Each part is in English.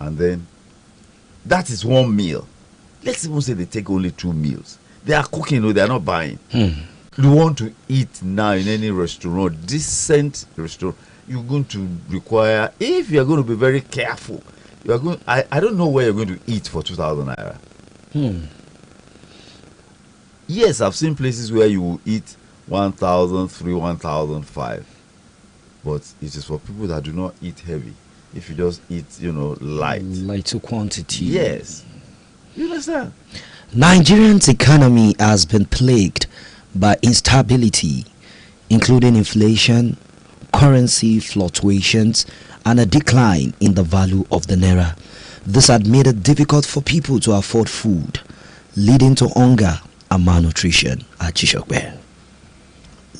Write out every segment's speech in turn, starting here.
and then that is one meal. Let's even say they take only 2 meals. They are cooking, they are not buying. You want to eat now in any restaurant, decent restaurant, you're going to require, if you're going to be very careful, you're going. I don't know where you're going to eat for 2,000 naira. Yes, I've seen places where you will eat 1,003, 1,005, but it is for people that do not eat heavy. If you just eat, light quantity. Yes, you understand. Nigerian's economy has been plagued by instability, including inflation, currency fluctuations, and a decline in the value of the naira. This had made it difficult for people to afford food, leading to hunger and malnutrition at Chishokbe.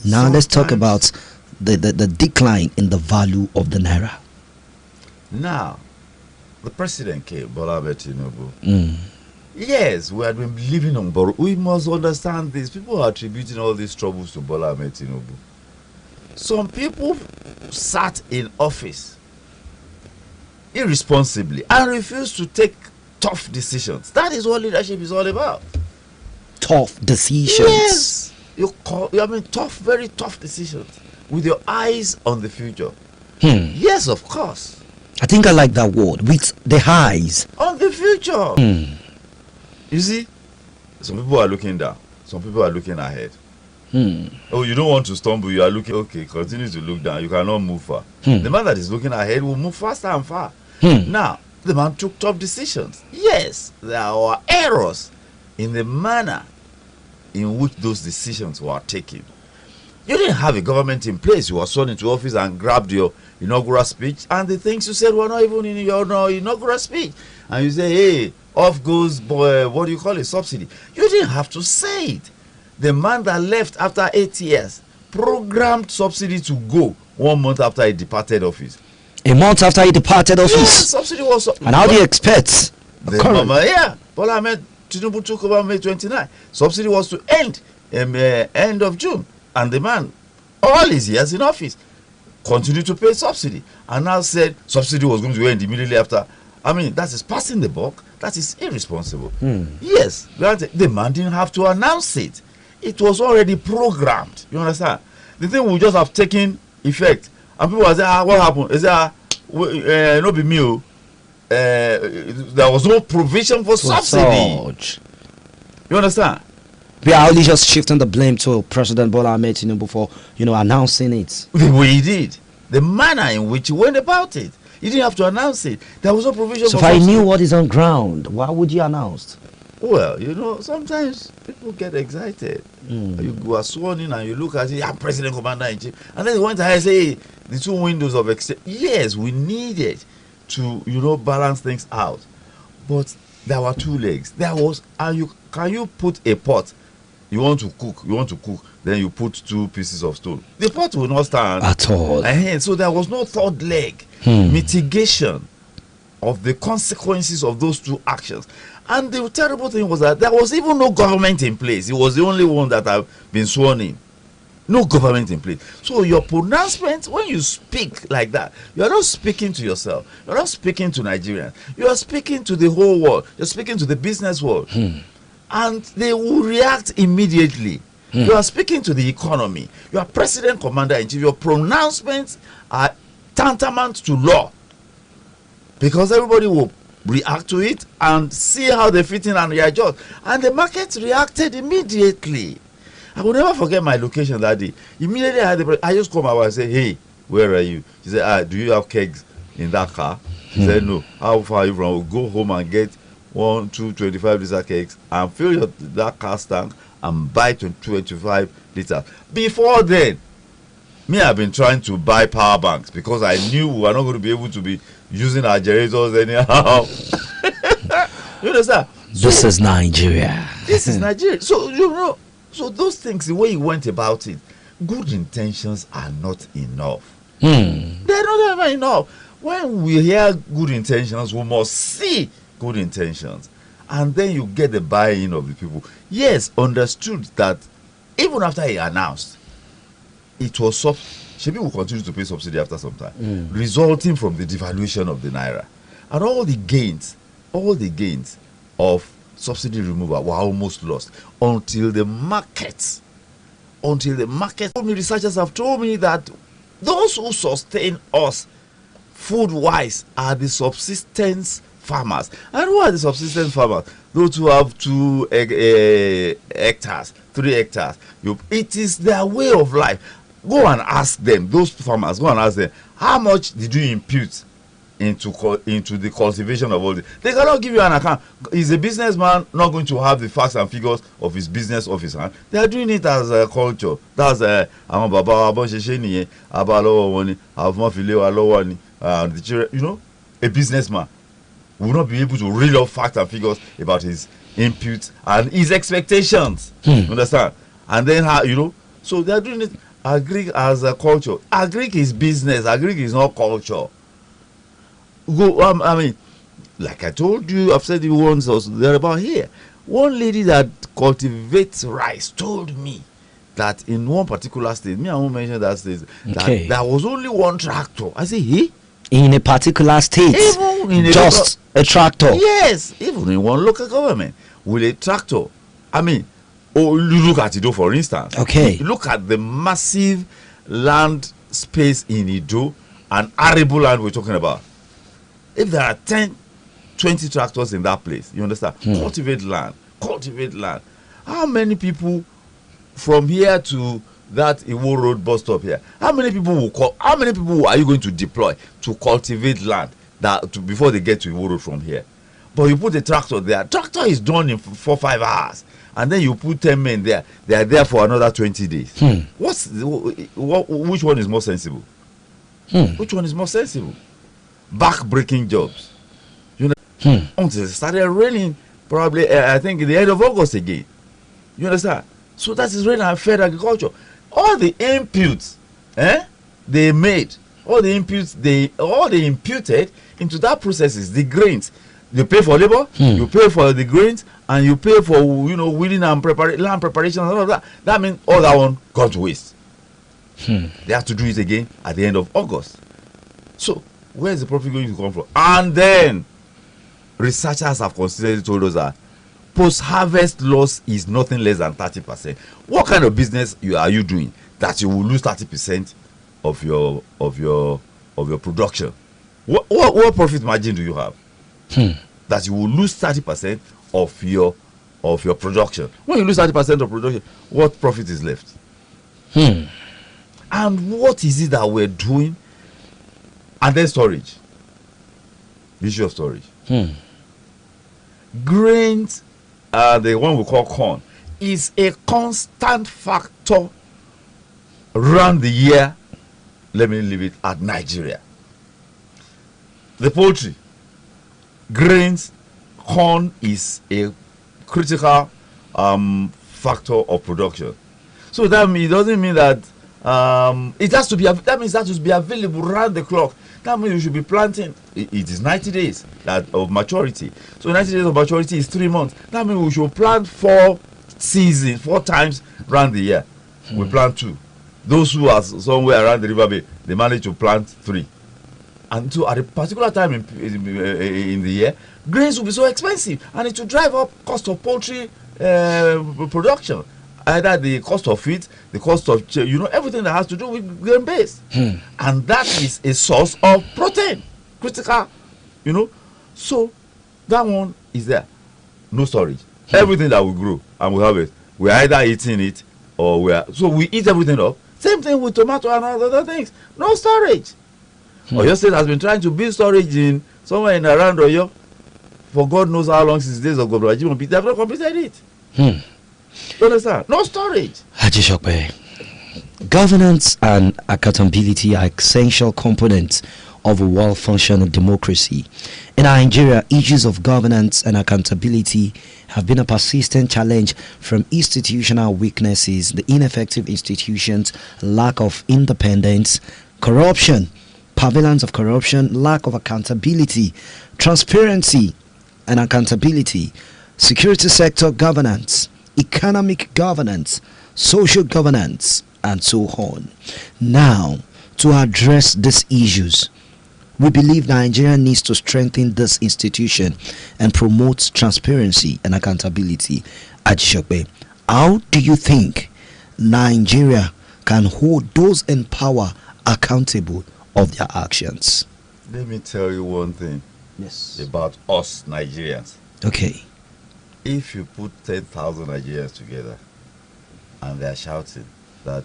Now let's talk about the decline in the value of the naira. Now, the president came, Bola Ahmed Tinubu. Yes, we have been living on borrow. We must understand this. People are attributing all these troubles to Bola Ahmed Tinubu. Some people sat in office irresponsibly and refused to take tough decisions. That is what leadership is all about. Tough decisions. Yes. Tough, very tough decisions with your eyes on the future. Yes, of course. I think I like that word, with the eyes on the future. You see, some people are looking down, some people are looking ahead. Oh, you don't want to stumble, you are looking, okay, continue to look down, you cannot move far. The man that is looking ahead will move faster and far. Now, the man took tough decisions. Yes, there are errors in the manner in which those decisions were taken. You didn't have a government in place. You were sworn into office and grabbed your inaugural speech, and the things you said were not even in your inaugural speech. And you say, hey, off goes, what do you call it, subsidy. You didn't have to say it. The man that left after 8 years programmed subsidy to go 1 month after he departed office. A month after he departed office? Yes, subsidy was... And how do you expect? Bola Ahmed Tinubu took over May 29. Subsidy was to end end of June. And the man, all his years in office, continued to pay subsidy. And now said subsidy was going to end immediately after. I mean, that is passing the buck. That is irresponsible. Yes, the man didn't have to announce it. It was already programmed. You understand? The thing will just have taken effect. And people will say, what happened? They say, no be me. There was no provision for subsidy. You understand? We are only just shifting the blame to President Bola Ahmed Tinubu for, announcing it. We did. The manner in which he went about it. He didn't have to announce it. There was no provision so for if I knew what is on ground, why would you announce? Well, sometimes people get excited. You are sworn in and you look at it, I'm President Commander-in-Chief. And then they went ahead and say, hey, the 2 windows of exchange. Yes, we needed to, balance things out. But there were 2 legs. There was, can you put a pot? You want to cook, then you put 2 pieces of stone. The pot will not stand at all. So there was no third leg. Mitigation of the consequences of those 2 actions. And the terrible thing was that there was even no government in place. It was the only one that had been sworn in. No government in place. So your pronouncement, when you speak like that, you are not speaking to yourself. You are not speaking to Nigerians. You are speaking to the whole world. You are speaking to the business world. And they will react immediately. You are speaking to the economy. You are President Commander-in-Chief. Your pronouncements are tantamount to law. Because everybody will react to it and see how they fit in and readjust. And the market reacted immediately. I will never forget my location that day. Immediately I just come out and say, hey, where are you? He said, do you have kegs in that car? He said, no. How far are you from? We'll go home and get 1, 2, 25 liter kegs and fill that car tank and buy 25 liters. Before then, I've been trying to buy power banks because I knew we were not going to be able to be using our generators anyhow. You understand? This is Nigeria. This is Nigeria. So, so those things, the way you went about it, good intentions are not enough. They're not ever enough. When we hear good intentions, we must see good intentions. And then you get the buy-in of the people. Yes, understood that even after he announced, it was Shebi will continue to pay subsidy after some time, resulting from the devaluation of the naira. And all the gains of subsidy removal were almost lost until the markets. Researchers have told me that those who sustain us food-wise are the subsistence farmers. And who are the subsistence farmers? Those who have 2 hectares, 3 hectares. It is their way of life. Go and ask them, those farmers, go and ask them, how much did you impute into the cultivation of all this? They cannot give you an account. Is a businessman not going to have the facts and figures of his business officer? They are doing it as a culture. That's the you know, a businessman will not be able to read off facts and figures about his inputs and his expectations. You understand? And then how, you know, so they are doing it. Agric as a culture. Agric is business. Agric is not culture. I mean, like I told you, I've said it once or there about here. One lady that cultivates rice told me that in one particular state, I won't mention that state, that there was only one tractor. I say, hey? In a particular state, just a tractor? Yes, even in one local government with a tractor. I mean, you look at Ido, for instance. Okay. Look at the massive land space in Ido and arable land we're talking about. If there are 10, 20 tractors in that place, you understand? Cultivate land. How many people from here to that Iwo Road bus stop here? How many people are you going to deploy to cultivate land before they get to Iwo Road from here? But you put a tractor there. Tractor is done in 4-5 hours. And then you put 10 men there. They are there for another 20 days. Which one is more sensible? Which one is more sensible? Back-breaking jobs. You know, until it started raining, probably, I think, in the end of August again. You understand? So that is really unfair agriculture. All the inputs they made, all the they imputed into that process is the grains. You pay for labor, you pay for the grains, and you pay for, you know, weeding and land preparation and all of that. That means all that one got to waste. They have to do it again at the end of August. So where is the profit going to come from? And then researchers have consistently told us that post-harvest loss is nothing less than 30%. What kind of business are you doing that you will lose 30% of your production? What profit margin do you have? That you will lose 30% of your production. When you lose 30% of production, what profit is left? And what is it that we're doing? And then storage. The issue of storage. Grains, the one we call corn, is a constant factor around the year. Let me leave it at Nigeria. The poultry, grains, corn is a critical factor of production. So that means, it doesn't mean that it has to be. That means that has to be available around the clock. That means you should be planting. It is 90 days of maturity. So 90 days of maturity is 3 months. That means we should plant 4 times around the year. We plant 2. Those who are somewhere around the river bay, they manage to plant 3. And so at a particular time in the year, grains will be so expensive, and it will drive up cost of poultry production. Either the cost of feed, the cost of, you know, everything that has to do with grain based. And that is a source of protein, critical, you know. So that one is there. No storage. Everything that we grow and we have it, we're either eating it or so we eat everything up. Same thing with tomato and all other things. No storage. Oyo State has been trying to build storage in somewhere in around Oyo for God knows how long since the days of Governor Ajimobi. They have not completed it. You understand? No storage. Ajishokpe, governance and accountability are essential components of a well-functioning democracy. In Nigeria, issues of governance and accountability have been a persistent challenge from institutional weaknesses, the ineffective institutions, lack of independence, corruption, prevalence of corruption, lack of accountability, transparency and accountability, security sector governance, economic governance, social governance, and so on. Now, to address these issues, We believe Nigeria needs to strengthen this institution and promote transparency and accountability. Ajisope, how do you think Nigeria can hold those in power accountable of their actions? Let me tell you one thing. Yes. About us Nigerians. Okay. If you put 10,000 Nigerians together and they are shouting that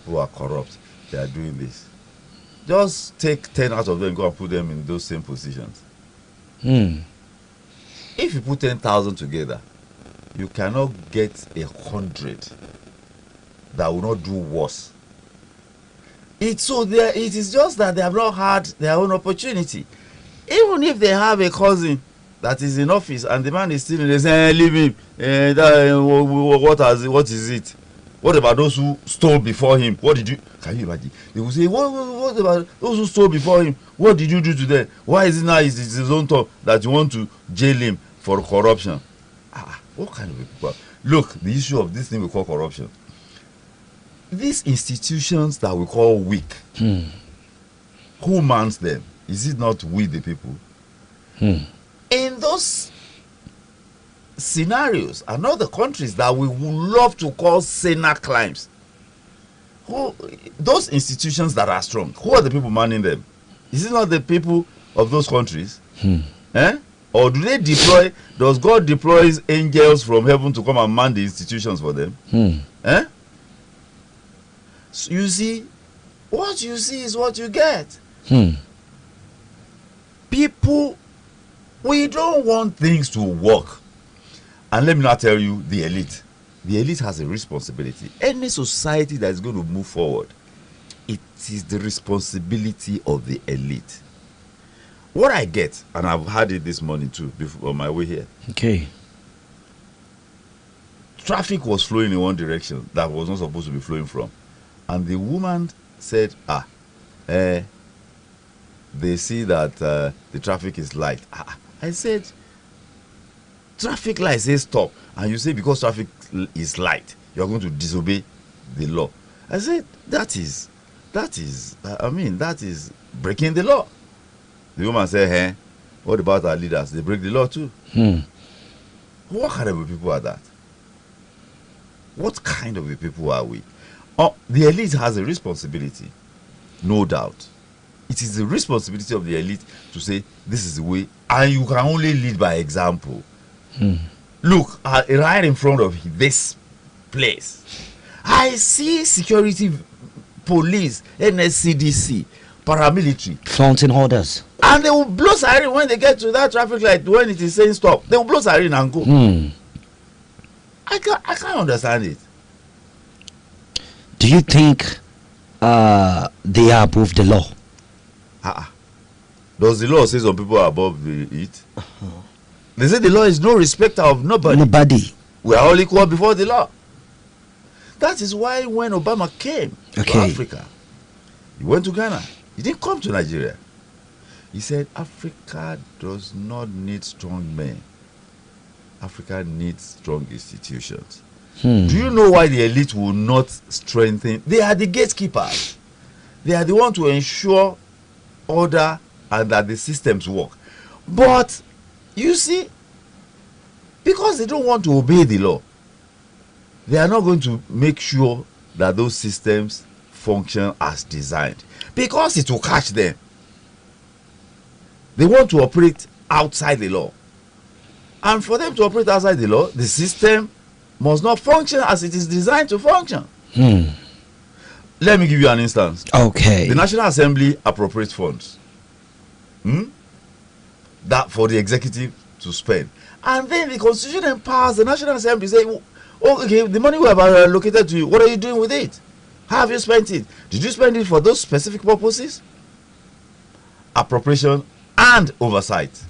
who are corrupt, they are doing this, just take 10 out of them and go and put them in those same positions. If you put 10,000 together, you cannot get 100 that will not do worse. It is just that they have not had their own opportunity. Even if they have a cousin that is in office and the man is still in, they say, leave him. What is it? What about those who stole before him? What did you? Can you imagine? They will say, what about those who stole before him? What did you do to them? Why is it now it's his own talk that you want to jail him for corruption? What kind of people? Look, the issue of this thing we call corruption. These institutions that we call weak, who mans them? Is it not we the people? In those scenarios are not the countries that we would love to call saner climes. Those institutions that are strong, who are the people manning them? Is it not the people of those countries? Or do they deploy, does God deploy angels from heaven to come and man the institutions for them? So you see, what you see is what you get. People, we don't want things to work. And let me not tell you the elite. The elite has a responsibility. Any society that is going to move forward, it is the responsibility of the elite. What I get, and I've had it this morning too, before on my way here. Okay. Traffic was flowing in one direction that was not supposed to be flowing from. And the woman said, they see that the traffic is light. I said, traffic light says stop. And you say because traffic is light, you're going to disobey the law. I said, that is breaking the law. The woman said, what about our leaders? They break the law too. What kind of people are that? What kind of people are we? The elite has a responsibility, no doubt. It is the responsibility of the elite to say, this is the way, and you can only lead by example. Look, right in front of this place, I see security, police, NSCDC, paramilitary. Flaunting orders. And they will blow siren when they get to that traffic light when it is saying stop. They will blow siren and go. I can't understand it. Do you think they are above the law? Does the law say some people are above it? They say the law is no respecter of nobody. We are all equal before the law. That is why when Obama came to Africa, he went to Ghana. He didn't come to Nigeria. He said, Africa does not need strong men. Africa needs strong institutions. Do you know why the elite will not strengthen? They are the gatekeepers. They are the ones to ensure order and that the systems work. But you see, because they don't want to obey the law, they are not going to make sure that those systems function as designed, because it will catch them. They want to operate outside the law, and for them to operate outside the law, the system must not function as it is designed to function. Let me give you an instance. Okay. The National Assembly appropriates funds that for the executive to spend, and then the Constitution empowers the National Assembly to say, okay, the money we have allocated to you, what are you doing with it? How have you spent it? Did you spend it for those specific purposes? Appropriation and oversight.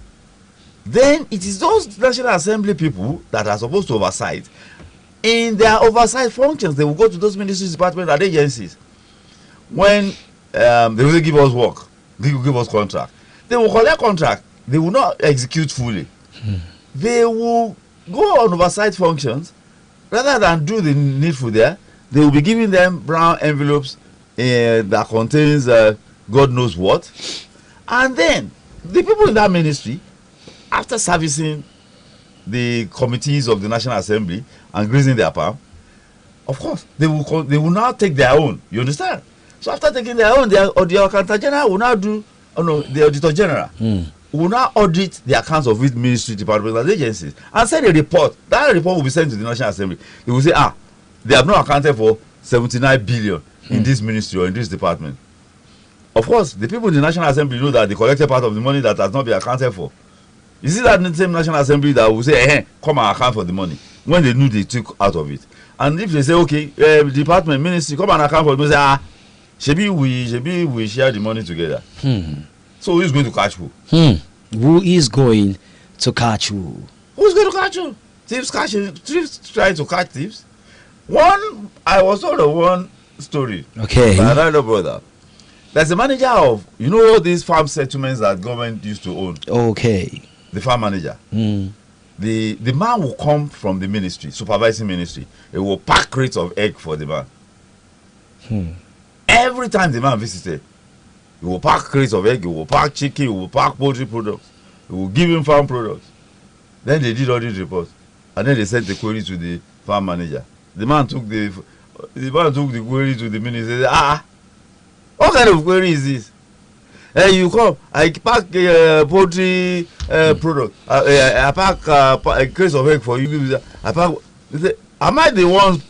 Then it is those National Assembly people that are supposed to oversight. In their oversight functions, they will go to those ministries, departments, and agencies. When they will give us work, they will give us contract. They will collect contract. They will not execute fully. They will go on oversight functions. Rather than do the needful there, they will be giving them brown envelopes that contains God knows what. And then the people in that ministry, after servicing the committees of the National Assembly and grazing their palm, of course, they will now take their own. You understand? So after taking their own, the Accountant General will now do, the Auditor General will now audit the accounts of each ministry, departments, and agencies and send a report. That report will be sent to the National Assembly. They will say, they have not accounted for 79 billion in this ministry or in this department. Of course, the people in the National Assembly know that they collected part of the money that has not been accounted for. You see that in the same National Assembly that will say, come and account for the money, when they knew they took out of it. And if they say, okay, department, ministry, come and account for it, they say, maybe we share the money together. So who is going to catch who? Who is going to catch who? Who's going to catch who? Thieves trying to catch thieves. I was told of one story. Okay. By another brother. There's a manager of, all these farm settlements that government used to own. Okay. The farm manager. The man will come from the ministry, supervising ministry. He will pack crates of egg for the man. Every time the man visited, he will pack crates of egg, he will pack chicken, he will pack poultry products, he will give him farm products. Then they did all these reports, and then they sent the query to the farm manager. The man took the query to the minister. Said, what kind of query is this? You come, I pack poultry product. I pack a case of egg for you. I pack. Am I the ones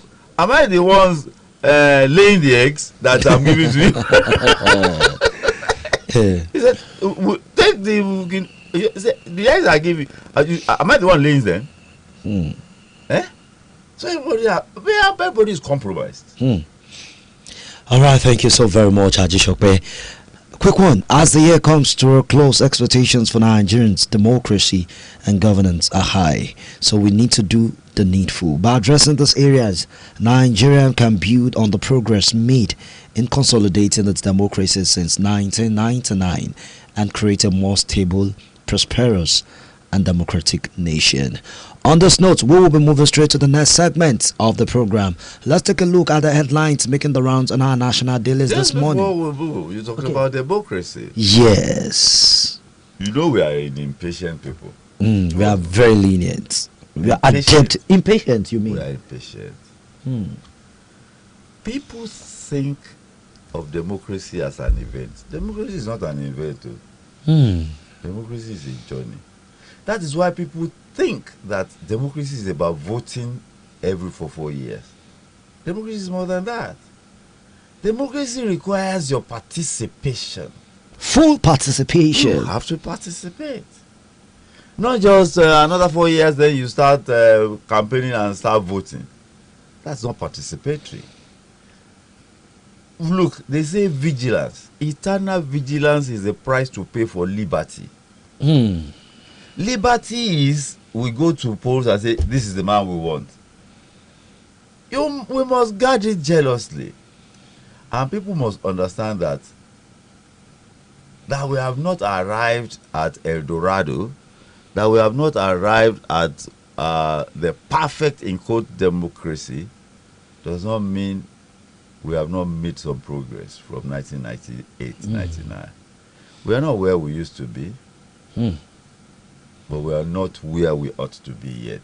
laying the eggs that I'm giving to you? He said, take the eggs I give you. Am I the one laying them? So everybody is compromised. All right, thank you so very much, Ajishokpe. Quick one. As the year comes to a close, expectations for Nigerians, democracy and governance are high. So we need to do the needful. By addressing these areas, Nigeria can build on the progress made in consolidating its democracy since 1999 and create a more stable, prosperous and democratic nation. On this note, we will be moving straight to the next segment of the program. Let's take a look at the headlines making the rounds on our national dailies this morning. You're talking about democracy. Yes. We are an impatient people. We are very lenient. We are adept. Impatient, you mean? We are impatient. People think of democracy as an event. Democracy is not an event. Democracy is a journey. That is why people think that democracy is about voting every 4 years. Democracy is more than that. Democracy requires your participation. Full participation. You have to participate. Not just another 4 years, then you start campaigning and start voting. That's not participatory. Look, they say vigilance. Eternal vigilance is the price to pay for liberty. Liberty is we go to polls and say, this is the man we want. We must guard it jealously. And people must understand that we have not arrived at El Dorado, that we have not arrived at the perfect, in quote, democracy, does not mean we have not made some progress from 1998, 99. We are not where we used to be. But we are not where we ought to be yet.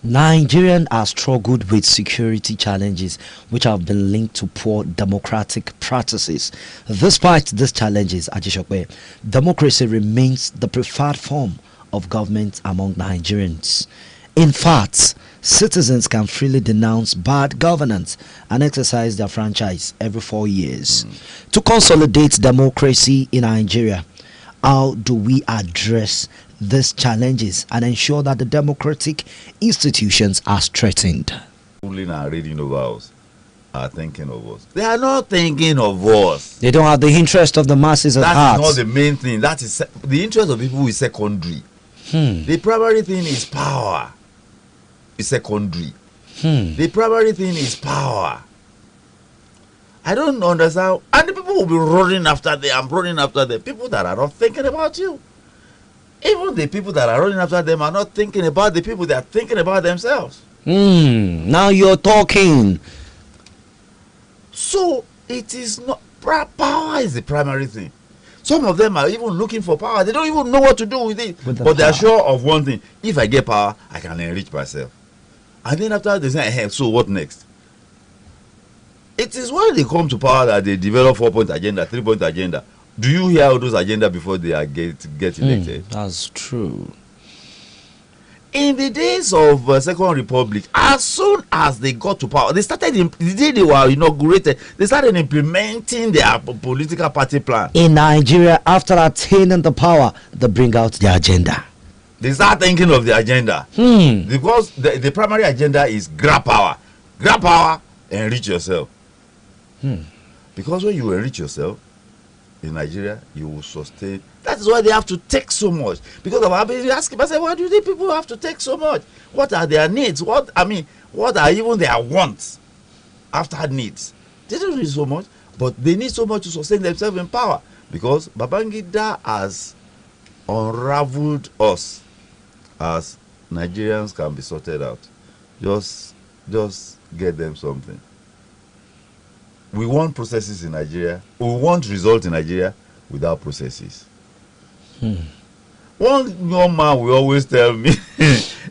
Nigerians are struggled with security challenges which have been linked to poor democratic practices. Despite these challenges, Ajishokwe, democracy remains the preferred form of government among Nigerians. In fact, citizens can freely denounce bad governance and exercise their franchise every 4 years. To consolidate democracy in Nigeria, how do we address these challenges and ensure that the democratic institutions are strengthened? Ruling and reading over us are thinking of us. They are not thinking of us. They don't have the interest of the masses at heart. That is not the main thing. That is the interest of people is secondary. The primary thing is power. It's secondary. The primary thing is power. I don't understand. And the people will be running after them and running after them. People that are not thinking about you. Even the people that are running after them are not thinking about the people. They are thinking about themselves. Now you're talking. So it is not. Power is the primary thing. Some of them are even looking for power. They don't even know what to do with it. But they are power. sure of one thing. If I get power, I can enrich myself. And then after they say, hey, so what next? It is when they come to power that they develop 4-point agenda, 3-point agenda. Do you hear all those agendas before they are get elected? That's true. In the days of Second Republic, as soon as they got to power, they started the day they were inaugurated. They started implementing their political party plan. In Nigeria, after attaining the power, they bring out the agenda. They start thinking of the agenda because the primary agenda is grab power, enrich yourself. Because when you enrich yourself in Nigeria, you will sustain. That is why they have to take so much. Because I've been asking myself, why do these people have to take so much? What are their needs? What are even their wants after needs? They don't need so much, but they need so much to sustain themselves in power. Because Babangida has unraveled us as Nigerians can be sorted out. Just get them something. We want processes in Nigeria. We want results in Nigeria without processes. One young man will always tell me,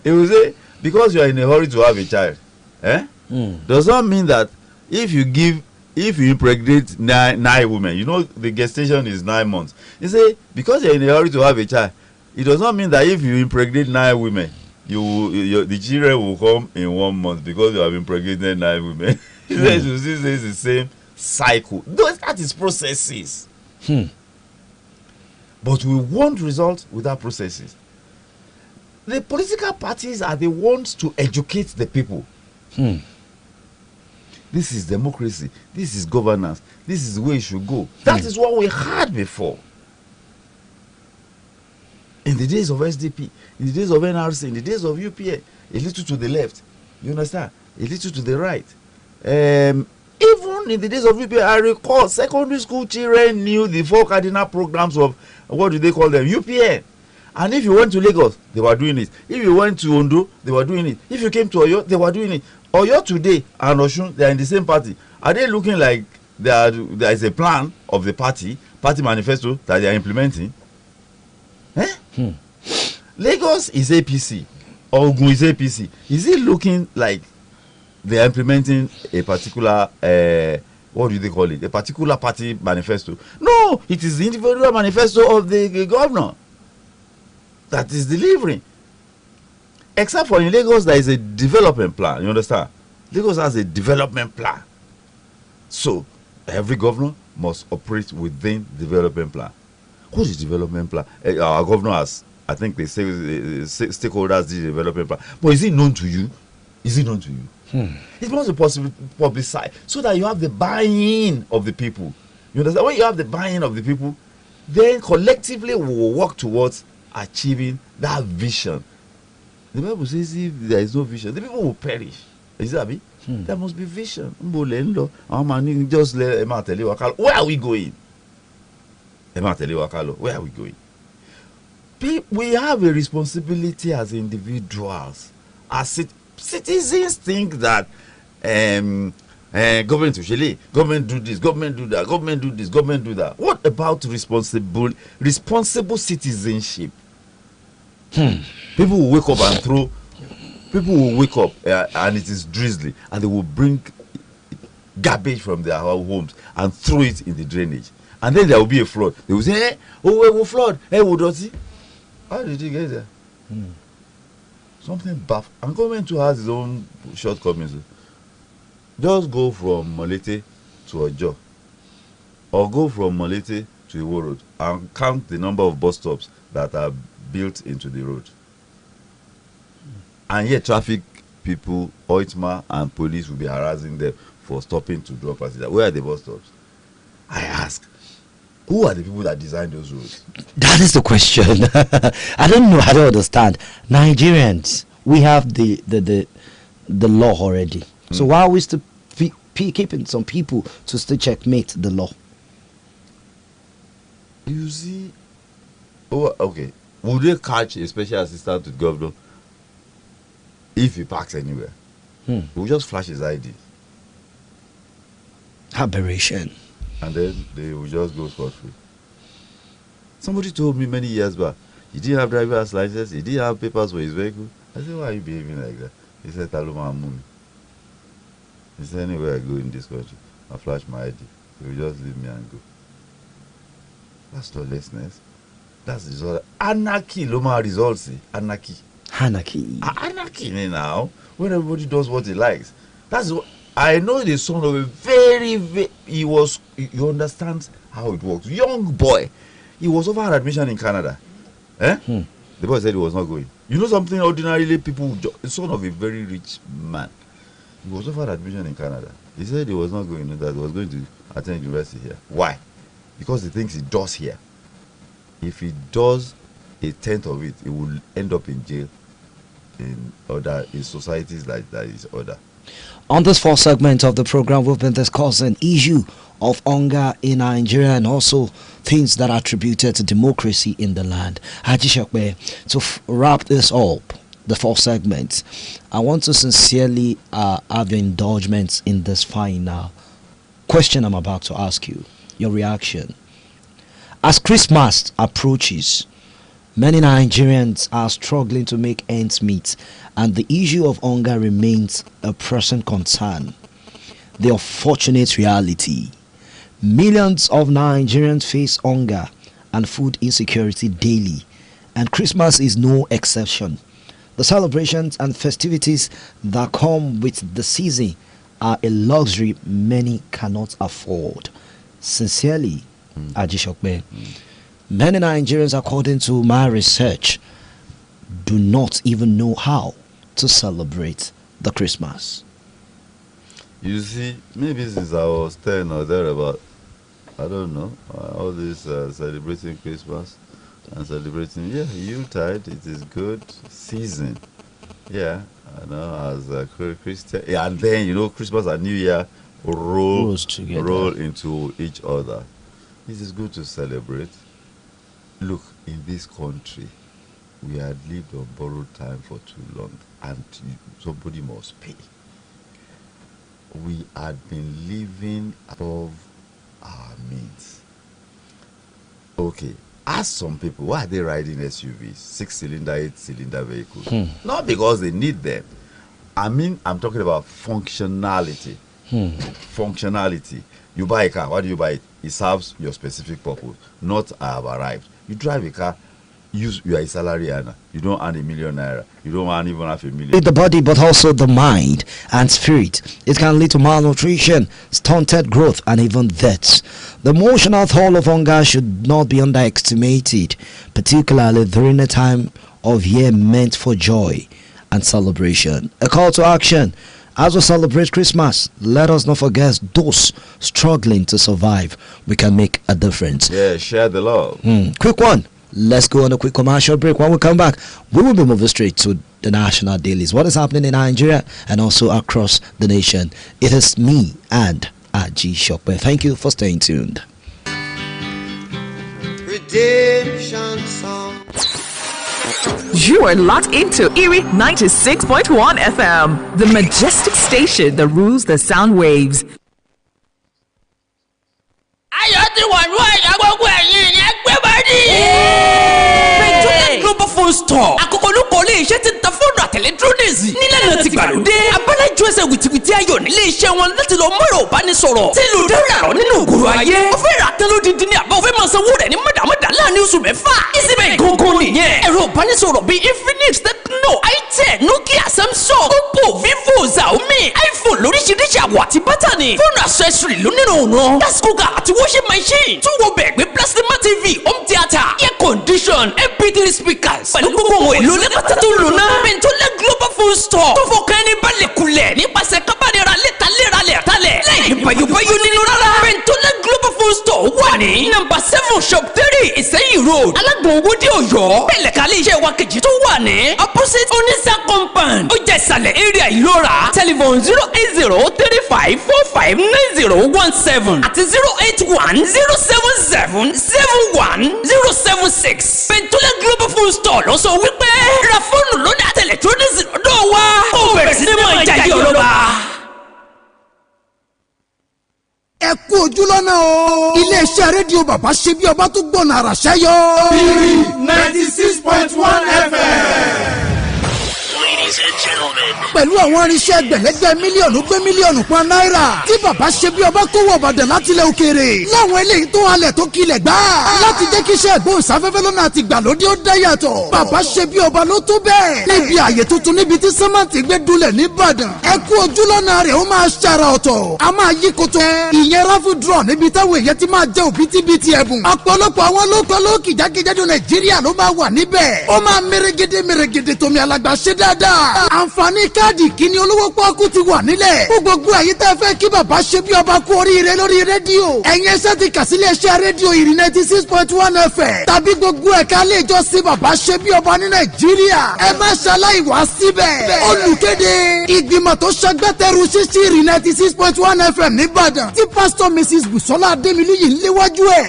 he will say, because you are in a hurry to have a child, does not mean that if you impregnate nine women, the gestation is 9 months. He say, because you are in a hurry to have a child, it does not mean that if you impregnate 9 women, the children will come in 1 month because you have impregnated 9 women. He says it's the same cycle. That is processes. But we want results without processes. The political parties are the ones to educate the people. This is democracy. This is governance. This is the way it should go. That is what we had before. In the days of SDP, in the days of NRC, in the days of UPA, a little to the left. You understand? A little to the right. Even in the days of UPA, I recall secondary school children knew the 4 cardinal programs of, what do they call them? UPA. And if you went to Lagos, they were doing it. If you went to Ondo, they were doing it. If you came to Oyo, they were doing it. Oyo today and Osun, they are in the same party. Are they looking like there is a plan of the party manifesto that they are implementing? Lagos is APC. Ogun is APC. Is it looking like they are implementing a particular what do they call it? A particular party manifesto? No, it is the individual manifesto of the governor that is delivering. Except for in Lagos, there is a development plan. You understand? Lagos has a development plan. So every governor must operate within development plan. What is development plan? Our governor has, I think they say stakeholders the development plan. But is it known to you? Is it known to you? It must be possible publicized so that you have the buy-in of the people. You understand? When you have the buy-in of the people, then collectively we will work towards achieving that vision. The Bible says if there is no vision, the people will perish. Is that it? There must be vision. Just let Emma tell you, where are we going? Emma tell you, where are we going? We have a responsibility as individuals. As citizens think that government usually, government do this, government do that, government do this, government do that. What about responsible citizenship? People will wake up and throw. People will wake up and it is drizzly, and they will bring garbage from their homes and throw it in the drainage. And then there will be a flood. They will say, hey, oh, we will flood. Hey, we don't see. How did you get there? Something baff. And government too has its own shortcomings. Just go from Molete to Ojo, or go from Molete to Iwo Road and count the number of bus stops that are built into the road. And yet traffic people, OITMA and police will be harassing them for stopping to drop passengers. Where are the bus stops? I ask, who are the people that designed those roads? That is the question. I don't know. I don't understand. Nigerians, we have the law already. So why are we still keeping some people to still checkmate the law? You see, okay. Would they catch a special assistant to the governor if he parks anywhere? We'll just flash his ID. Aberration. And then they will just go scot-free. Somebody told me many years back, he didn't have driver's license, he didn't have papers for his vehicle. I said, why are you behaving like that? He said, Taluma Mumi. He said, anywhere I go in this country, I flash my ID. He will just leave me and go. That's lawlessness. That's disorder. Anarchy, Loma results. Anarchy. Anarchy. Anarchy now. When everybody does what he likes. That's what I know. The son of a very he understands how it works. Young boy. He was offered admission in Canada. The boy said he was not going. You know something, ordinarily people, the son of a very rich man, he was offered admission in Canada. He said he was not going, that he was going to attend university here. Why? Because he thinks he does here. If he does a tenth of it, he will end up in jail in societies like that is order. On this fourth segment of the program, we've been discussing issue of hunger in Nigeria and also things that are attributed to democracy in the land. Haji Shokbe, to wrap this up, the fourth segment, I want to sincerely have your indulgence in this final question I'm about to ask you, your reaction. As Christmas approaches, many Nigerians are struggling to make ends meet, and the issue of hunger remains a pressing concern. The unfortunate reality: millions of Nigerians face hunger and food insecurity daily, and Christmas is no exception. The celebrations and festivities that come with the season are a luxury many cannot afford. Sincerely, Haji Shokbe, many Nigerians, according to my research, do not even know how to celebrate the Christmas. You see, maybe since I was 10 or thereabout, I don't know, all this celebrating Christmas and celebrating, Yuletide, it is good season. Yeah, I know, as a Christian, and then, Christmas and New Year roll into each other. It is good to celebrate. Look, in this country, we had lived on borrowed time for too long, and somebody must pay. We had been living above our means. Okay, ask some people, why are they riding SUVs, 6-cylinder, 8-cylinder vehicles? Not because they need them. I'm talking about functionality. Functionality. You buy a car, why do you buy it? It serves your specific purpose, not I have arrived. You drive a car, you are a salary earner. You don't earn $1 million. You don't earn even half a million. The body, but also the mind and spirit. It can lead to malnutrition, stunted growth, and even deaths. The emotional toll of hunger should not be underestimated, particularly during a time of year meant for joy and celebration. A call to action: as we celebrate Christmas, let us not forget those struggling to survive. We can make a difference. Yeah, share the love. Quick one. Let's go on a quick commercial break. When we come back, we will be moving straight to the national dailies. What is happening in Nigeria and also across the nation? It is me and Haji Shokbe. Thank you for staying tuned. Redemption song. You are locked into Erie 96.1 FM, the majestic station that rules the sound waves. Global phone store. Àkókò olùkọ́ ilé iṣẹ́ tí ń ta fóònù àti electronics nílànà ti gbàlódé. Abálájú ẹsẹ̀ wìtìwìtì ayọ̀ nílé iṣẹ́ wọn láti lọ mọ̀rọ̀ ìbánisọ̀rọ̀ tí ìlú dẹ́rẹ́ nínú ògùrù ayé. Ó fẹ́ rà tán lódìdí ní àbá òfin máa sanwó rẹ̀ ní mọ̀dàmọ́dà láàrin oṣù mẹ́fà. Ìsìnbẹ̀ gógó nìyẹn. Ẹ̀rọ ìbánisọ̀rọ̀ bíi Infinix, Tecno, itel, Nokia, Samsung, Oppo, Vivo, Xiaomi, iPhone lóríṣiríṣi àwọ̀ àti bátànì. Fóònù accessory lónìí òun. Gas cooker àti washing machine. Tún wo bẹ̀ gbé plasma TV, home theatre, air condition, MP3 speakers. Pẹ̀lú gbogbo ohun èlò lẹ́pàtà tó lò náà. Bẹ̀ntọ́lẹ̀ Global Phone Store. Tó fọkàn ẹni balẹ̀ kulẹ̀ nípasẹ̀ kábàánira létalẹ̀ talẹ̀. Lẹ́yìn bayọ̀bayọ̀ nínú rárá. Bẹ̀ntọ́lẹ̀ Global Phone Store wà ní number 7 shop 3 Ìsẹ́yìn road. Alágbọ̀n owó dé Ọ̀yọ́. Bẹ̀lẹ̀ kálí iṣẹ́ wa kejì tó wà ní opposite Onisa compound. Ó jẹ́ ìsàlẹ̀ area Ìlọ́ra. Telephone 08035459017 àti 08107771076. Bẹ̀ntọ́lẹ̀ Global Phone Store lọ sọ wípé ra fóònù lónìí àti electronics lọ́dọ̀ wa. Ó bẹ̀rẹ̀ sí ní máa jayé ọlọ́ba. ẹ kú ojúlọ́nà o. iléeṣẹ́ rédíò bàbá ṣe bí ọba tó gbọ́nà àràṣẹ́ yọ. 96.1 FM. Ladies and gentlemen. pẹ̀lú àwọn irinṣẹ́ gbẹ̀lẹ́gbẹ̀ mílíọ̀nù gbé mílíọ̀nù kan náírà tí bàbá ṣe bí ọba kó wọ̀ bàdàn láti ilẹ̀ òkèèrè láwọn eléyìí tó halẹ̀ tó kilẹ̀ gbá láti jẹ́ kí iṣẹ́ ìgbóhùnsáfẹ́fẹ́ lọ́nà àti ìgbàlódé ó dá yàtọ̀ bàbá ṣe bí ọba ló tó bẹ́ẹ̀ níbi àyè tuntun níbi tí sẹ́mẹ̀ntì gbé dulẹ̀ nìbàdàn ẹ kú ojúlọ́nà rẹ̀ ó máa ṣàrà ọ̀tọ̀ a máa yí koto ìyẹn raffle draw níbi táwọn èèyàn ti máa jẹ òbítíbitì ẹ̀bùn ọ̀pọ̀lọpọ̀ àwọn lóko lókì jákèjádò nàìjíríà ló máa wà níbẹ̀ ó máa mèrègèdè tómi alàgbà ṣe dáadáa àǹfààní káàdì kíní olówó pọ́ọ́kú ti wà nílẹ̀ fún gbogbo àyè tẹ́ fẹ́ kí bàbá ṣe bí ọba kú oríire lórí rédíò ẹ̀yin ẹsẹ̀ ti kà sílé iṣẹ́ rédíò ìrì 96.1 FM tàbí gbogbo ẹ̀ka ilé ìjọsìn bàbá ṣe bí ọba ní nàìjíríà ẹ má ṣaláì wá síbẹ̀ olùkéde ìgbìmọ̀ tó ṣagbátẹrù ṣíṣí ìrì 96.1 FM nìbàdàn tí pásítọ̀ mrs busola adémilú yìí ń léwájú ẹ̀.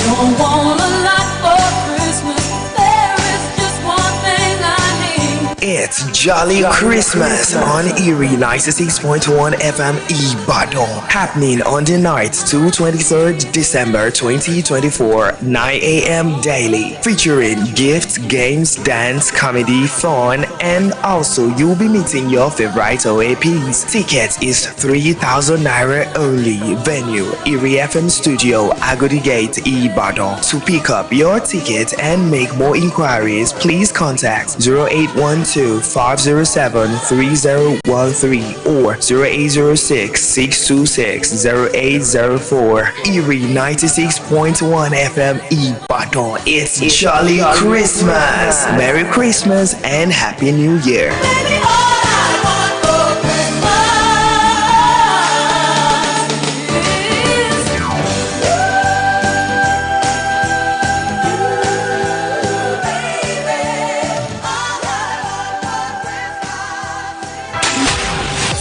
Don't want a lot for Christmas. There is just one thing I need. It's Jolly Christmas on Erie 96.1 FM Ibadan. Happening on the night to 23rd December 2024, 9 a.m. daily. Featuring gifts, games, dance, comedy, fun, and also you'll be meeting your favorite OAPs. Tickets is 3,000 naira only. Venue, Erie FM Studio, Agodi Gate, Ibadan. To pick up your ticket and make more inquiries, please contact 0812-507-3013 or 0806-626-0804. Erie 96.1 FM Ibadan. It's Jolly Christmas. Merry Christmas and Happy New Year. Baby, all I want for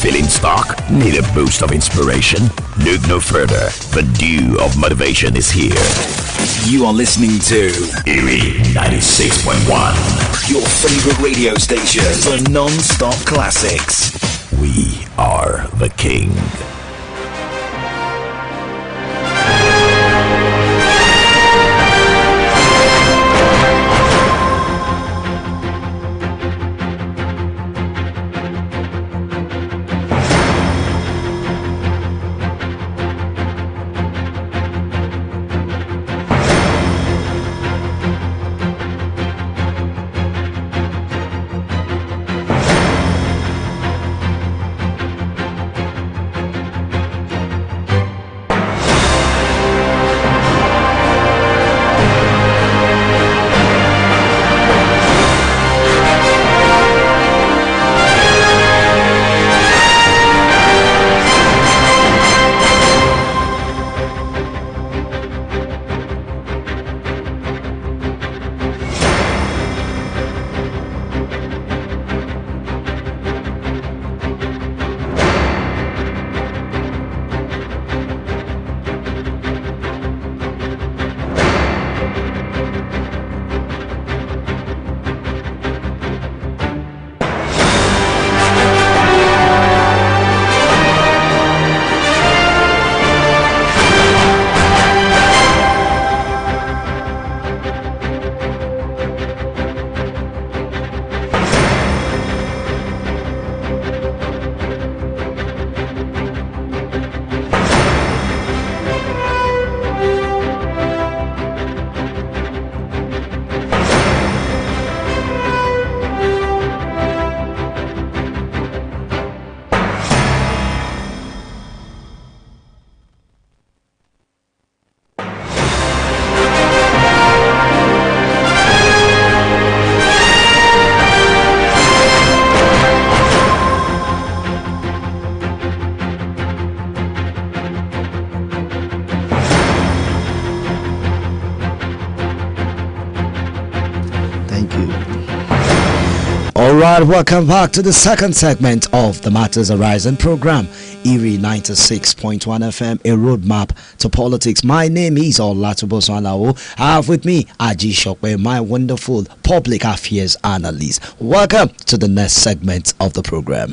Feeling stuck? Need a boost of inspiration? Look no further. The dew of motivation is here. You are listening to Erie 96.1, your favorite radio station for non-stop classics. We are the king. Alright, welcome back to the second segment of the Matters Arising program, Erie 96.1 FM, a roadmap to politics. My name is Olatunbosun Alao. I have with me Aji Shokwe, my wonderful public affairs analyst. Welcome to the next segment of the program.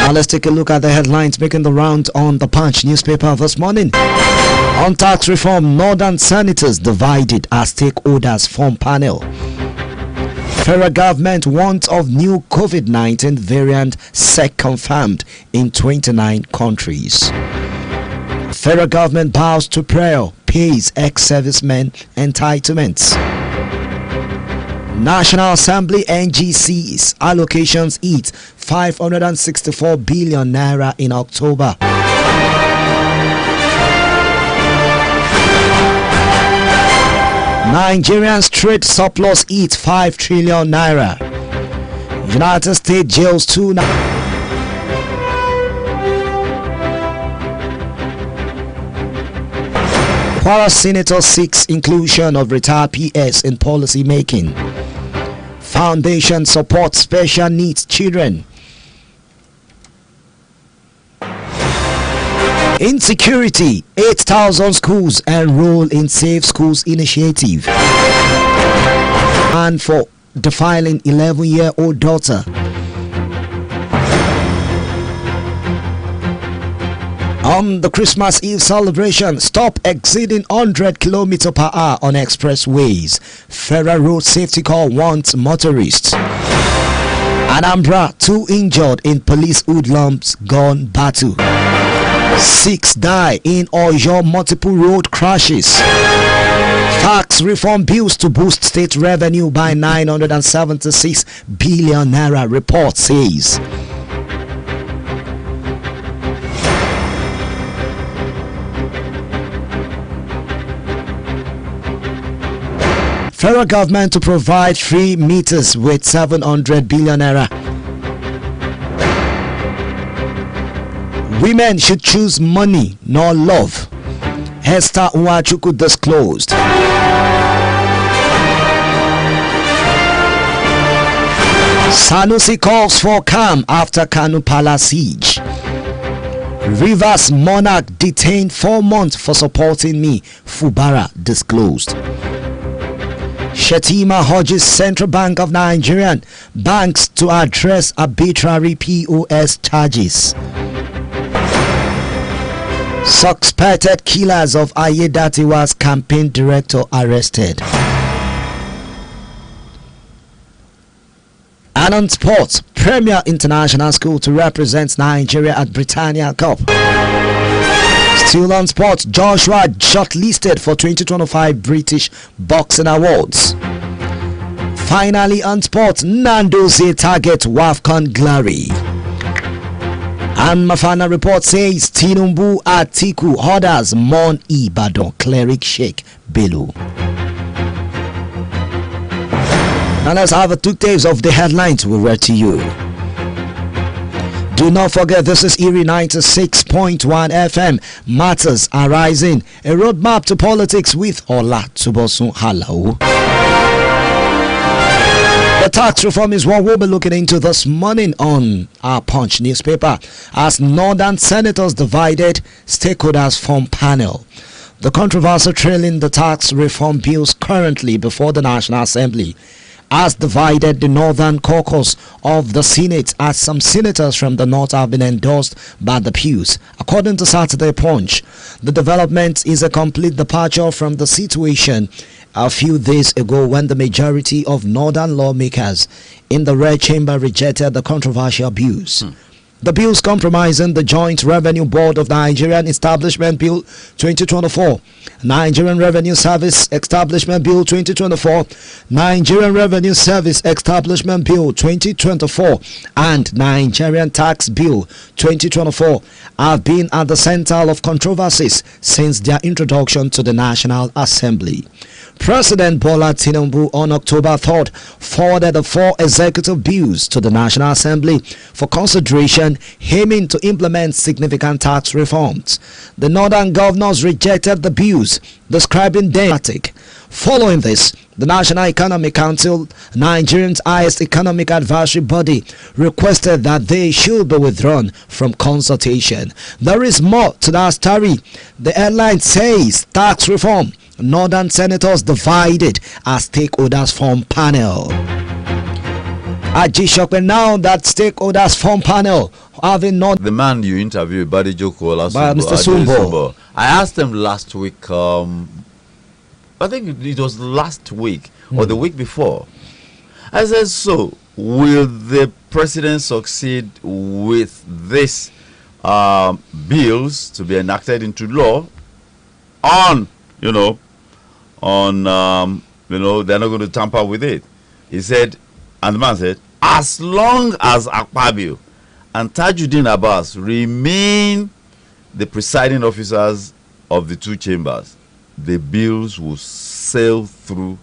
Now let's take a look at the headlines making the round on the Punch newspaper this morning. On tax reform, Northern senators divided as stakeholders form panel. Federal government warns of new COVID-19 variant sec confirmed in 29 countries. Federal government bows to prayer, pays ex-servicemen entitlements. National Assembly NGC's allocations eat 564 billion naira in October. Nigerians trade surplus eats 5 trillion naira. United States jails 2 Kwara Senator seeks inclusion of retired PS in policy making. Foundation supports special needs children. Insecurity, 8,000 schools enroll in Safe Schools initiative. And for defiling 11-year-old daughter. On the Christmas Eve celebration, stop exceeding 100 km per hour on expressways. Federal Road Safety Corps wants motorists. Anambra, 2 injured in police hoodlums gun battle. 6 die in Oyo multiple road crashes. Tax reform bills to boost state revenue by 976 billion naira, report says. Federal government to provide free meters with 700 billion naira. Women should choose money, not love. Esther Uwachuku disclosed. Sanusi calls for calm after Kanu Palace siege. Rivers monarch detained 4 months for supporting me, Fubara disclosed. Shetima urges Central Bank of Nigeria banks to address arbitrary POS charges. Suspected killers of Ayedatiwa's campaign director arrested. And on sports, Premier International School to represent Nigeria at Britannia Cup. Still on sports, Joshua shortlisted for 2025 British Boxing Awards. Finally on sports, Nando's target WAFCON glory. And Mafana report says Tinubu Atiku orders Mon Ibadan cleric Sheikh Bello. Now let's have a 2 days of the headlines we read to you. Do not forget, this is Erie 96.1 FM. Matters are rising. A roadmap to politics with Olatunbosun Alao. The tax reform is what we'll be looking into this morning on our Punch newspaper. As Northern senators divided, stakeholders form panel. The controversy trailing the tax reform bills currently before the National Assembly has divided the Northern caucus of the Senate, as some senators from the North have been endorsed by the pews. According to Saturday Punch, the development is a complete departure from the situation a few days ago when the majority of Northern lawmakers in the Red Chamber rejected the controversial bills. The bills comprising the Joint Revenue Board of Nigerian Establishment Bill 2024, Nigerian Revenue Service Establishment Bill 2024, Nigerian Revenue Service Establishment Bill 2024, and Nigerian Tax Bill 2024 have been at the center of controversies since their introduction to the National Assembly. President Bola Tinubu on October 3rd forwarded the 4 executive bills to the National Assembly for consideration, aiming to implement significant tax reforms. The Northern governors rejected the bills, describing them as dramatic. Following this, the National Economic Council, Nigeria's highest economic advisory body, requested that they should be withdrawn from consultation. There is more to that story. The headline says tax reform, Northern senators divided as stakeholders form panel. But now that stakeholders form panel having not The man you interviewed, Badijoko Olatunbosun Mr. Sumbo. I asked him last week, I think it was last week or the week before. I said, so will the president succeed with this bills to be enacted into law on, they're not going to tamper with it. He said, and the man said, as long as Akpabio and Tajuddin Abbas remain the presiding officers of the two chambers, the bills will sail through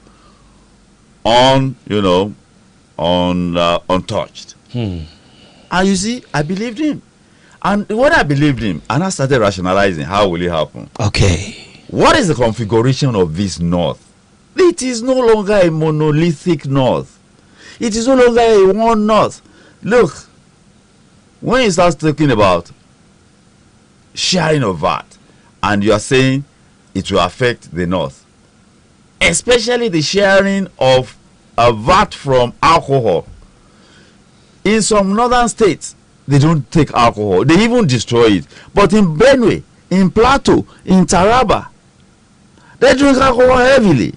untouched. And you see, I believed him. And when I believed him, and I started rationalizing, how will it happen? okay. What is the configuration of this North? It is no longer a monolithic North. It is no longer a one North. Look, when you start talking about sharing of VAT, and you are saying it will affect the North, especially the sharing of VAT from alcohol. In some northern states, they don't take alcohol. They even destroy it. But in Benue, in Plateau, in Taraba, they drink alcohol heavily.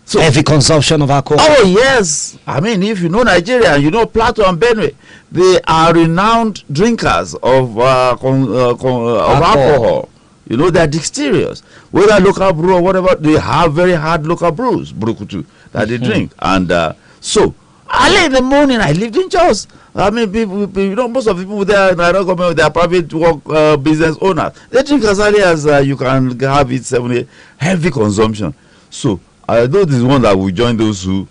So, Heavy consumption of alcohol. oh yes, I mean, if you know Nigeria, you know Plateau and Benue, they are renowned drinkers of alcohol. You know, they're dexterous. Whether local brew or whatever, they have very hard local brews, brukutu, that they drink. And so, early in the morning, I lived in Jos. I mean, people, most of the people there, they are private work business owners. They drink as early as you can have it 7 8, heavy consumption. So, I know this is one that will join those who.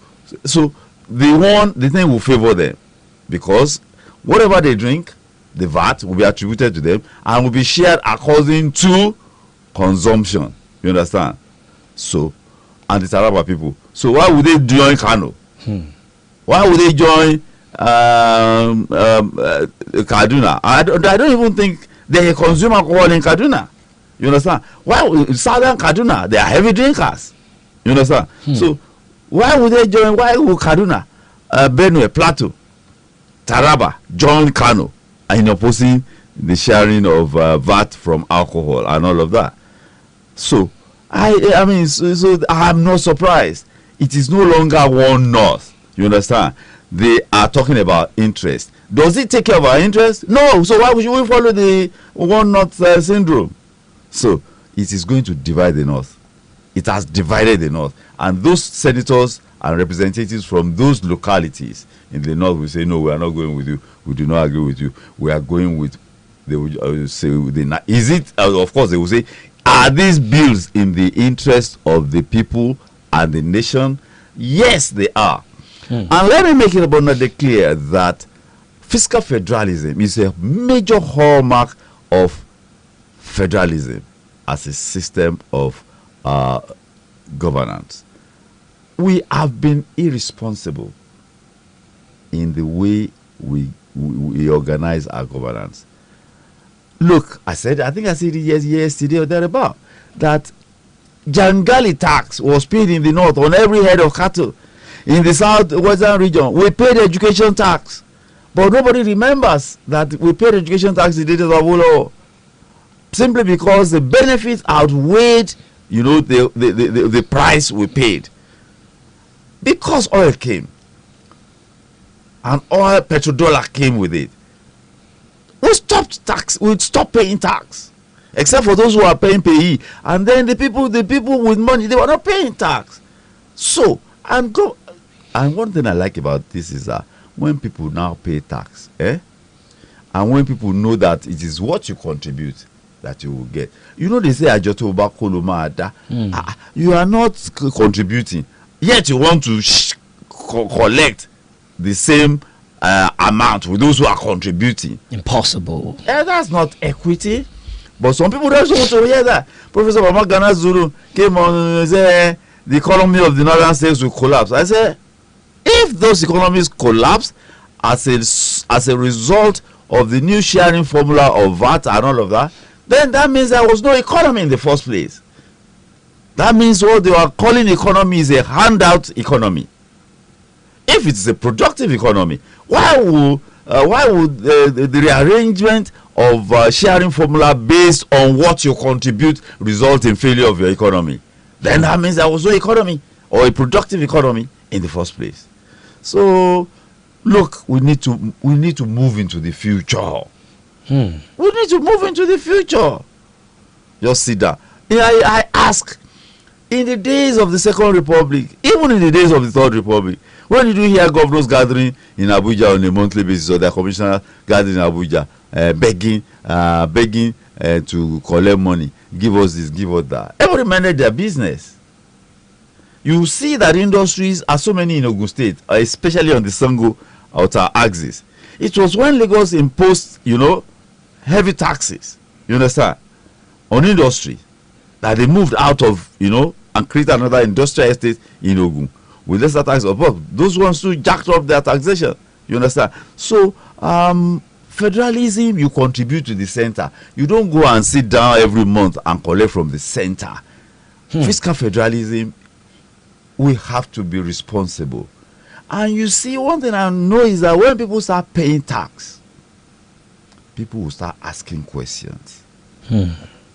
So, the thing will favor them, because whatever they drink, the VAT will be attributed to them and will be shared according to consumption. You understand? So, and the Taraba people. So, why would they join Kano? Why would they join Kaduna? I don't even think they consume alcohol in Kaduna. You understand? Why Southern Kaduna? They are heavy drinkers. You understand? So, why would they join? Why would Kaduna, Benue, Plateau, Taraba join Kano in opposing the sharing of VAT from alcohol and all of that? So, I mean, so I'm not surprised. It is no longer one North. You understand? They are talking about interest. Does it take care of our interest? No. So why would we follow the one North syndrome? So it is going to divide the North. It has divided the North, and those senators and representatives from those localities in the North will say, no, we are not going with you. We do not agree with you. We are going with. They will say, is it? Of course, they will say, are these bills in the interest of the people and the nation? Yes, they are. And let me make it abundantly clear that fiscal federalism is a major hallmark of federalism as a system of governance. We have been irresponsible in the way we organize our governance. Look, I think I said it yesterday or thereabout, that Jangali tax was paid in the north on every head of cattle. In the southwestern region, we paid education tax, but nobody remembers that we paid education tax in the days of Awolowo, simply because the benefits outweighed, the price we paid. Because oil came, and petrodollar came with it, we stopped tax. We stopped paying tax, except for those who are paying payee, and then the people with money, they were not paying tax. So and one thing I like about this is that when people now pay tax, and when people know that it is what you contribute that you will get. They say Ajotoba Koloma Ada. You are not contributing, yet you want to collect the same amount with those who are contributing. Impossible. That's not equity. But some people don't want to hear that. Professor Mamagana Zulu came on and said the economy of the northern states will collapse. I said, if those economies collapse as a result of the new sharing formula of VAT and all of that, then that means there was no economy in the first place. That means what they are calling economy is a handout economy. If it's a productive economy, why would the rearrangement of sharing formula based on what you contribute result in failure of your economy? Then that means there was no economy or a productive economy in the first place. So, look, we need to move into the future. We need to move into the future. Just sit down. I ask, in the days of the Second Republic, even in the days of the Third Republic, when did you hear governors gathering in Abuja on a monthly basis, or their commissioners gathering in Abuja, begging to collect money, give us this, give us that? Everybody managed their business. You see that industries are so many in Ogun State, especially on the Sango outer axis. It was when Lagos imposed, heavy taxes, you understand, on industry, that they moved out of, and created another industrial estate in Ogun with lesser tax above. Those ones too jacked up their taxation, you understand. So federalism, you contribute to the center. You don't go and sit down every month and collect from the center. Fiscal federalism, we have to be responsible. And you see, one thing I know is that when people start paying tax, people will start asking questions.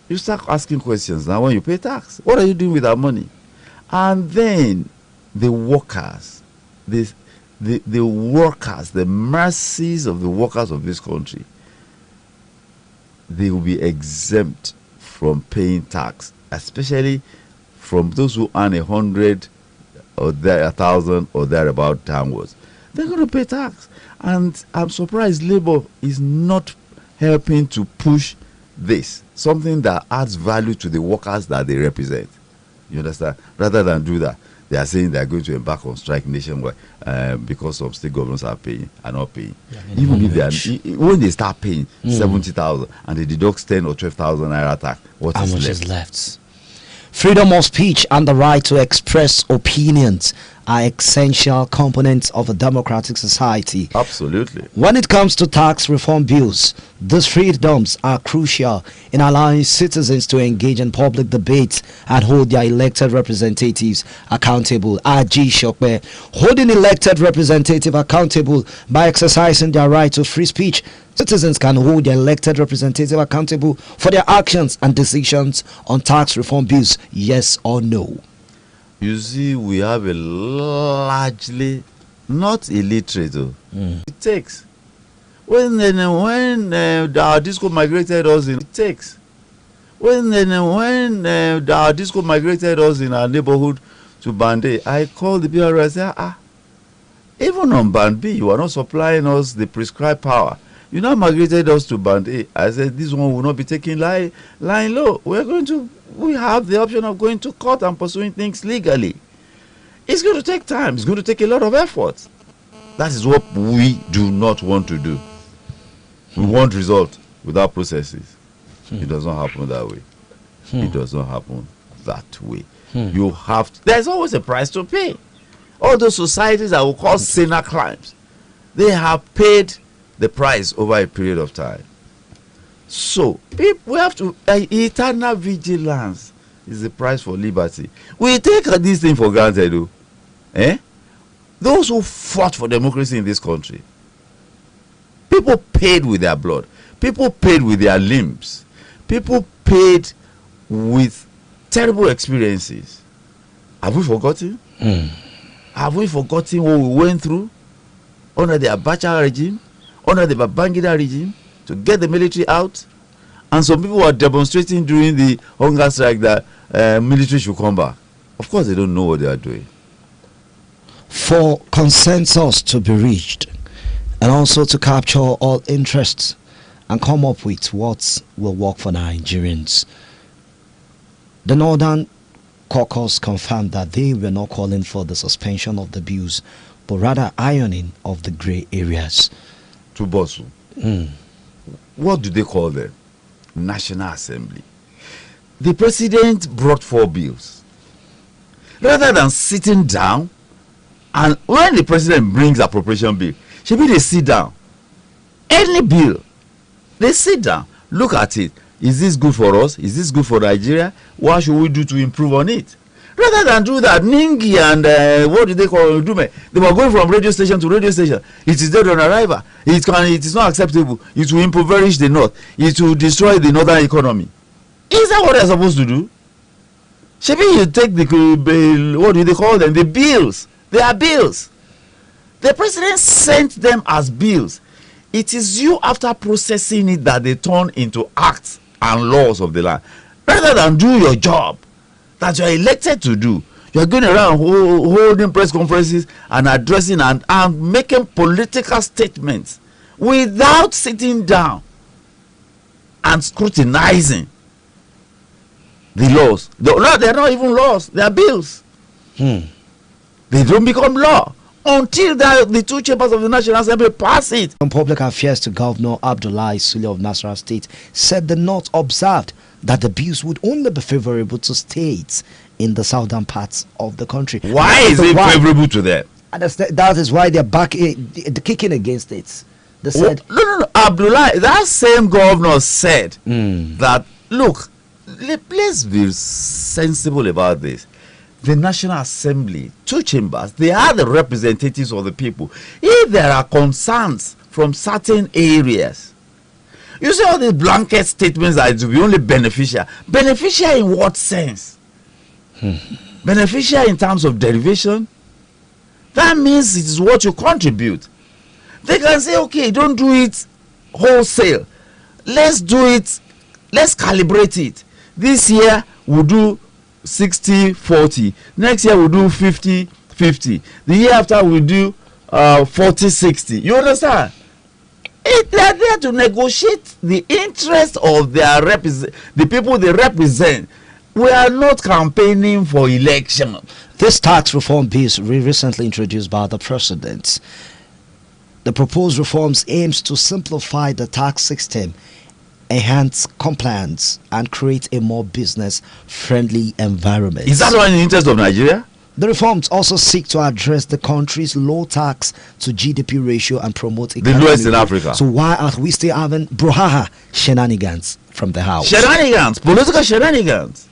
You start asking questions now when you pay tax. What are you doing with that money? And then the workers, the workers, the masses of the workers of this country, they will be exempt from paying tax, especially from those who earn 100 or 1,000 or thereabout downwards. They're going to pay tax. And I'm surprised Labour is not helping to push this, something that adds value to the workers that they represent. You understand? Rather than do that, they are saying they are going to embark on strike nationwide because some state governments are not paying. Yeah, even if they are, when they start paying 70,000 and they deduct 10 or 12,000 naira tax, what is left? Freedom of speech and the right to express opinions are essential components of a democratic society. Absolutely. When it comes to tax reform bills, these freedoms are crucial in allowing citizens to engage in public debates and hold their elected representatives accountable. Aji Shokbe, holding elected representative accountable by exercising their right to free speech. Citizens can hold their elected representative accountable for their actions and decisions on tax reform bills, yes or no. You see, we have a largely not illiterate. It takes. When our disco migrated us in, it takes. When our disco migrated us in our neighborhood to Band A, I called the BRO and said, even on Band B, you are not supplying us the prescribed power. You now migrated us to Band A. I said, this one will not be taken lying low. We have the option of going to court and pursuing things legally. It's going to take time. It's going to take a lot of effort. That is what we do not want to do. We want results without processes. It does not happen that way. It does not happen that way. You have to, there's always a price to pay. All those societies that will cause sinner crimes, they have paid the price over a period of time. So we have to eternal vigilance is the price for liberty. We take this thing for granted, Those who fought for democracy in this country, people paid with their blood, people paid with their limbs, people paid with terrible experiences. Have we forgotten? Have we forgotten what we went through under the Abacha regime, under the Babangida regime, to get the military out? And some people were demonstrating during the hunger strike that military should come back. Of course, they don't know what they are doing. For consensus to be reached and also to capture all interests and come up with what will work for Nigerians, the Northern Caucus confirmed that they were not calling for the suspension of the bills, but rather ironing of the grey areas. To Bosu. What do they call them? National Assembly. The president brought 4 bills. Rather than sitting down, and when the president brings appropriation bill, maybe they sit down. Any bill, they sit down, look at it. Is this good for us? Is this good for Nigeria? What should we do to improve on it? Rather than do that, Ningi and what do they call Dume? They were going from radio station to radio station. It is dead on arrival. It is not acceptable. It will impoverish the north. It will destroy the northern economy. Is that what they're supposed to do? Maybe you take the what do they call them? The bills. They are bills. The president sent them as bills. It is you, after processing it, that they turn into acts and laws of the land. Rather than do your job that you are elected to do, you are going around holding press conferences and addressing and making political statements without sitting down and scrutinizing the laws. They are not even laws, they are bills. They don't become law until the two chambers of the National Assembly pass it. Public Affairs to Governor Abdullahi Sule of Nasarawa State said the North observed that the bills would only be favorable to states in the southern parts of the country. Why is it favorable to them? And that is why they're kicking against it. They said, no. Abdullahi, that same governor said that, look, let's be sensible about this. The National Assembly, two chambers, they are the representatives of the people. If there are concerns from certain areas, you see all these blanket statements that it will be only beneficial. Beneficial in what sense? Beneficial in terms of derivation? That means it is what you contribute. They can say, okay, don't do it wholesale. Let's do it, let's calibrate it. This year we'll do 60-40. Next year we'll do 50-50. The year after we'll do 40-60. You understand? They are there to negotiate the interest of the people they represent. We are not campaigning for election. This tax reform bill recently introduced by the president. The proposed reforms aims to simplify the tax system, enhance compliance, and create a more business-friendly environment. Is that one in the interest of Nigeria? The reforms also seek to address the country's low tax to GDP ratio and promote the lowest in Africa. So why are we still having brouhaha shenanigans from the house? Shenanigans, political shenanigans,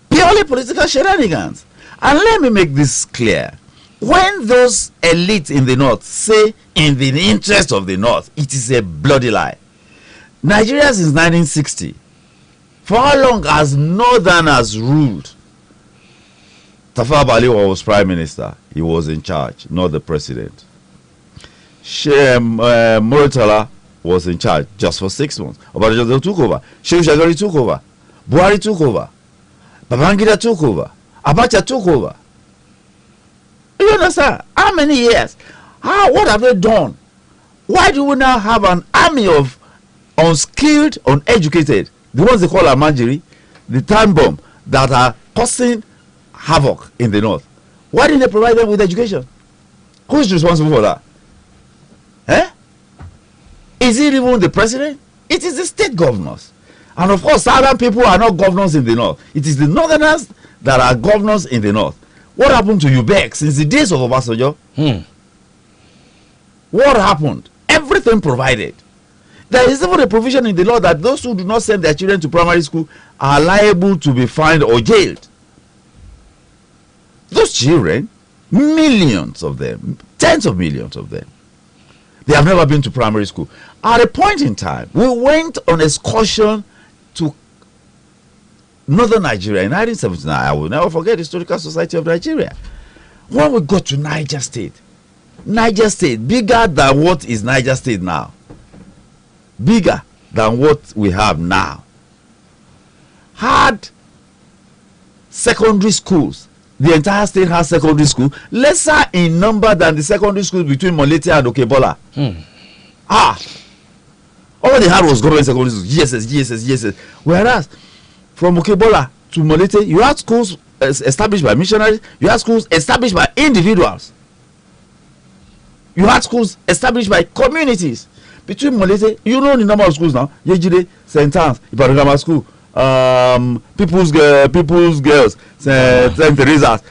purely political shenanigans. And let me make this clear. When those elites in the north say in the interest of the north, it is a bloody lie. Nigeria since 1960, for how long has northerners ruled? Tafawa Balewa was prime minister. He was in charge, not the president. Murtala was in charge just for 6 months. Obasanjo took over. Shehu Shagari took over. Buhari took over. Babangida took over. Abacha took over. You understand? How many years? What have they done? Why do we now have an army of unskilled, uneducated, the ones they call Amanjiri, the time bomb, that are causing havoc in the north? Why didn't they provide them with education? Who is responsible for that? Is it even the president? It is the state governors. And of course, southern people are not governors in the north. It is the northerners that are governors in the north. What happened to UBEC since the days of Obasanjo? What happened? Everything provided. There is even a provision in the law that those who do not send their children to primary school are liable to be fined or jailed. Those children, millions of them, tens of millions of them, they have never been to primary school. At a point in time, we went on excursion to northern Nigeria in 1979. I will never forget the Historical Society of Nigeria. When we got to Niger State, bigger than what is Niger State now, bigger than what we have now, had secondary schools. The entire state has secondary school, lesser in number than the secondary schools between Molete and Okebola. All they had was government secondary schools, GSS. Whereas from Okebola to Molete, you had schools established by missionaries, you had schools established by individuals, you had schools established by communities. Between Molete, you know the number of schools now: Yejide, St. Anne's, Ibadan Grammar School, People's Girls, St. Teresa's,